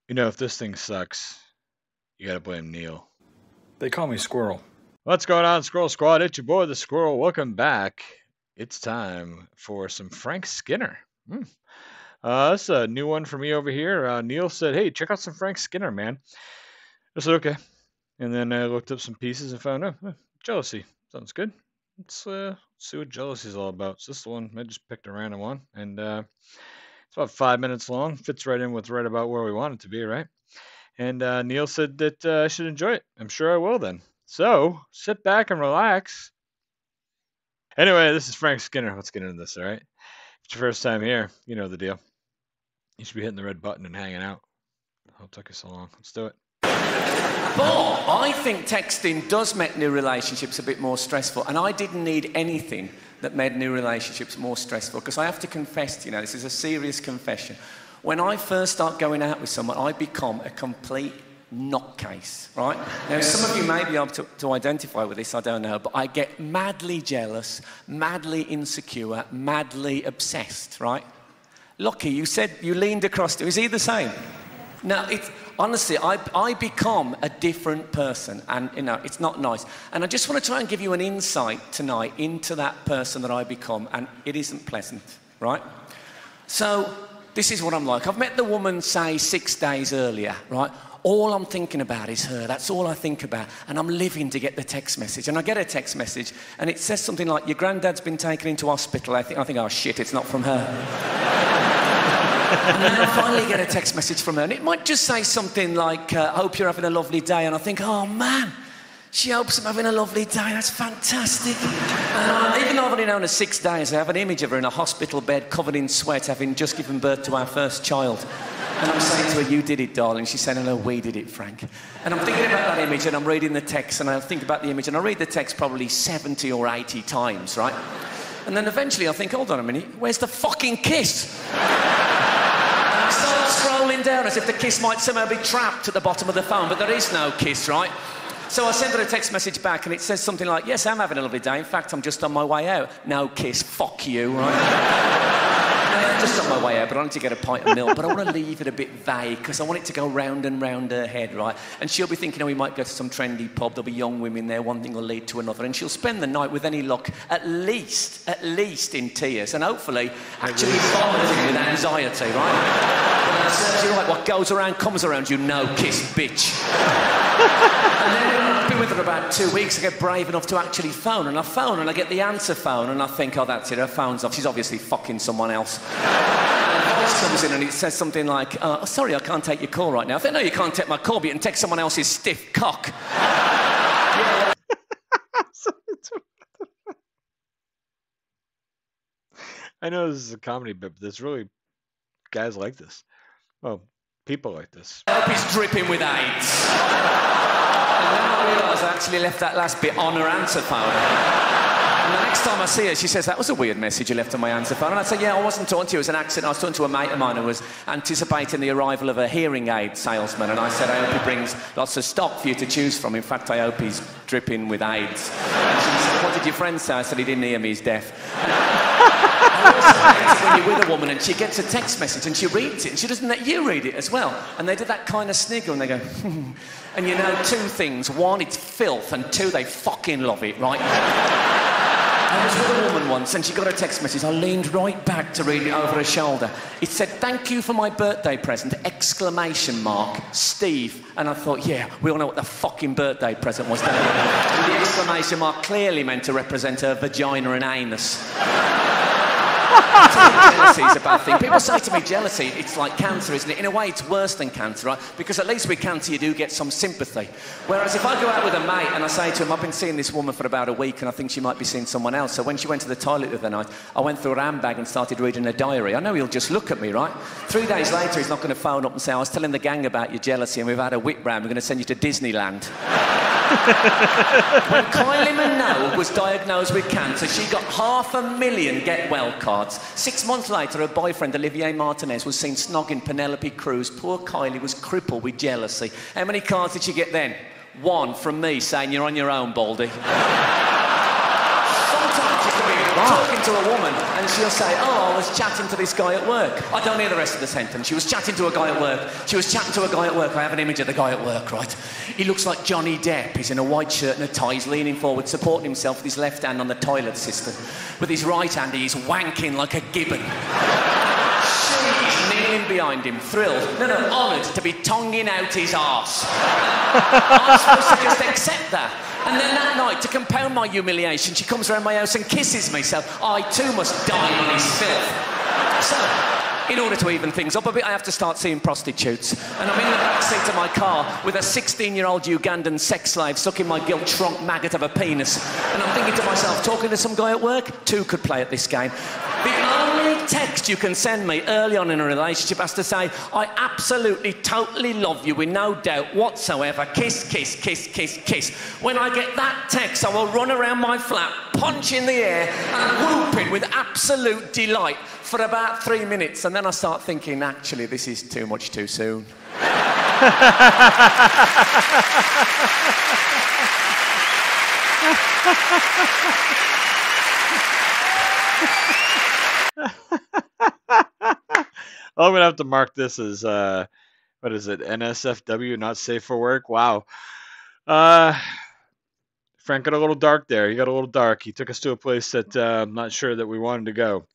You know, if this thing sucks, you gotta blame Neil. They call me Squirrel. What's going on, Squirrel Squad? It's your boy, the Squirrel. Welcome back. It's time for some Frank Skinner. That's a new one for me over here. Neil said, hey, check out some Frank Skinner, man. I said, okay. And then I looked up some pieces and found, jealousy. Sounds good. Let's see what jealousy is all about. So this is the one, I just picked a random one. And it's about 5 minutes long. Fits right in with right about where we want it to be, right? And Neil said that I should enjoy it. I'm sure I will then. So sit back and relax. Anyway, this is Frank Skinner. Let's get into this, all right? If it's your first time here, you know the deal. You should be hitting the red button and hanging out. How took you so long? Let's do it. But I think texting does make new relationships a bit more stressful, and I didn't need anything that made new relationships more stressful, because I have to confess to you now, this is a serious confession. When I first start going out with someone, I become a complete nutcase, right? Now, some of you may be able to identify with this, I don't know, but I get madly jealous, madly insecure, madly obsessed, right? Lucky, you said you leaned across to, is he the same? No, it's, honestly, I become a different person, and, you know, it's not nice. And I just want to try and give you an insight tonight into that person that I become, and it isn't pleasant, right? So, this is what I'm like. I've met the woman, say, 6 days earlier, right? All I'm thinking about is her. That's all I think about. And I'm living to get the text message. And I get a text message, and it says something like, your granddad's been taken into hospital. I think, oh, shit, it's not from her. And then I finally get a text message from her, and it might just say something like, hope you're having a lovely day. And I think, oh, man, she hopes I'm having a lovely day. That's fantastic. And even though I've only known her 6 days, I have an image of her in a hospital bed covered in sweat, having just given birth to our first child. And I'm saying to her, you did it, darling. She's saying, no, we did it, Frank. And I'm thinking about that image, and I'm reading the text, and I think about the image, and I read the text probably 70 or 80 times, right? And then eventually I think, hold on a minute, where's the fucking kiss? And I start scrolling down as if the kiss might somehow be trapped at the bottom of the phone, but there is no kiss, right? So I send her a text message back, and it says something like, yes, I'm having a lovely day. In fact, I'm just on my way out. No kiss, fuck you, right? I'm just on my way out, but I need to get a pint of milk. But I want to leave it a bit vague, because I want it to go round and round her head, right? And she'll be thinking, oh, we might go to some trendy pub. There'll be young women there. One thing will lead to another. And she'll spend the night with any luck, at least in tears. And hopefully, actually vomiting with anxiety, right? And serves you right. What goes around comes around, you no-kiss bitch. And then I've been with her about 2 weeks. I get brave enough to actually phone, and I phone, and I get the answer phone, and I think, oh, that's it, her phone's off. She's obviously fucking someone else. And a voice comes in, and it says something like, oh, sorry, I can't take your call right now. I think, no, you can't take my call, but you can take someone else's stiff cock. Yeah. I know this is a comedy bit, but there's really guys like this. Well, people like this. I hope he's dripping with AIDS. And then I realised I actually left that last bit on her answer phone. And the next time I see her, she says, that was a weird message you left on my answer phone. And I say, yeah, I wasn't talking to you, it was an accident. I was talking to a mate of mine who was anticipating the arrival of a hearing aid salesman. And I said, I hope he brings lots of stock for you to choose from. In fact, I hope he's dripping with AIDS. And she said, what did your friend say? I said, he didn't hear me, he's deaf. When you're with a woman and she gets a text message and she reads it and she doesn't let you read it as well. And they do that kind of sniggle and they go, And you know two things. One, it's filth, and two, they fucking love it, right? I was with a woman once and she got a text message. I leaned right back to read it over her shoulder. It said, thank you for my birthday present, exclamation mark, Steve. And I thought, yeah, we all know what the fucking birthday present was, don't we? And the exclamation mark clearly meant to represent her vagina and anus. Jealousy is a bad thing. People say to me, jealousy, it's like cancer, isn't it? In a way, it's worse than cancer, right? Because at least with cancer, you do get some sympathy. Whereas if I go out with a mate and I say to him, I've been seeing this woman for about a week and I think she might be seeing someone else. So when she went to the toilet the other night, I went through her handbag and started reading her diary. I know he'll just look at me, right? 3 days later, he's not going to phone up and say, I was telling the gang about your jealousy and we've had a whip round. We're going to send you to Disneyland. When Kylie Minogue was diagnosed with cancer, she got 500,000 get-well cards. 6 months later, her boyfriend, Olivier Martinez, was seen snogging Penelope Cruz. Poor Kylie was crippled with jealousy. How many cards did she get then? 1 from me saying, you're on your own, Baldy. Sometimes you can be talking to a woman, and she'll say, oh, I was chatting to this guy at work. I don't hear the rest of the sentence. She was chatting to a guy at work. She was chatting to a guy at work. I have an image of the guy at work, right? He looks like Johnny Depp. He's in a white shirt and a tie. He's leaning forward, supporting himself with his left hand on the toilet system. With his right hand, he's wanking like a gibbon. She's kneeling behind him, thrilled, honoured to be tonguing out his arse. I'm supposed to just accept that. And then that night, to compound my humiliation, she comes around my house and kisses me, so I too must die on his filth. So, in order to even things up a bit, I have to start seeing prostitutes. And I'm in the back seat of my car with a 16-year-old Ugandan sex slave sucking my guilt-shrunk maggot of a penis. And I'm thinking to myself, talking to some guy at work, two could play at this game. The only text you can send me early on in a relationship has to say, I absolutely, totally love you with no doubt whatsoever. Kiss, kiss, kiss, kiss, kiss. When I get that text, I will run around my flat, punch in the air, and whooping with absolute delight for about 3 minutes. And then I start thinking, actually, this is too much too soon. I'm gonna have to mark this as what is it? NSFW, not safe for work. Wow. Frank got a little dark there. He got a little dark. He took us to a place that I'm not sure that we wanted to go,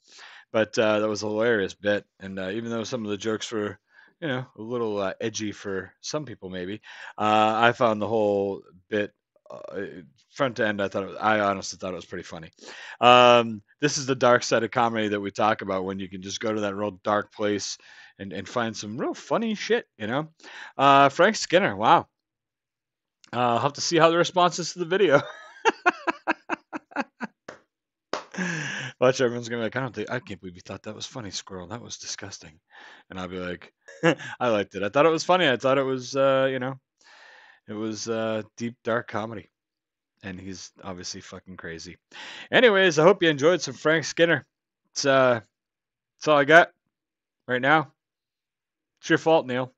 but that was a hilarious bit. And even though some of the jokes were, a little edgy for some people, maybe, I found the whole bit front to end. I honestly thought it was pretty funny. This is the dark side of comedy that we talk about, when you can just go to that real dark place and find some real funny shit, Frank Skinner, wow. I'll have to see how the response is to the video. Watch, everyone's gonna be like, I can't believe you thought that was funny, Squirrel. That was disgusting. And I'll be like, I liked it. I thought it was funny. I thought it was, it was deep, dark comedy. And he's obviously fucking crazy. Anyways, I hope you enjoyed some Frank Skinner. That's all I got right now. It's your fault, Neil.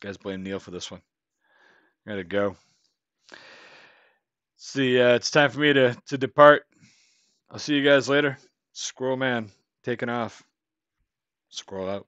You guys blame Neil for this one. I gotta go. See, it's time for me to depart. I'll see you guys later. Squirrel Man taking off. Squirrel out.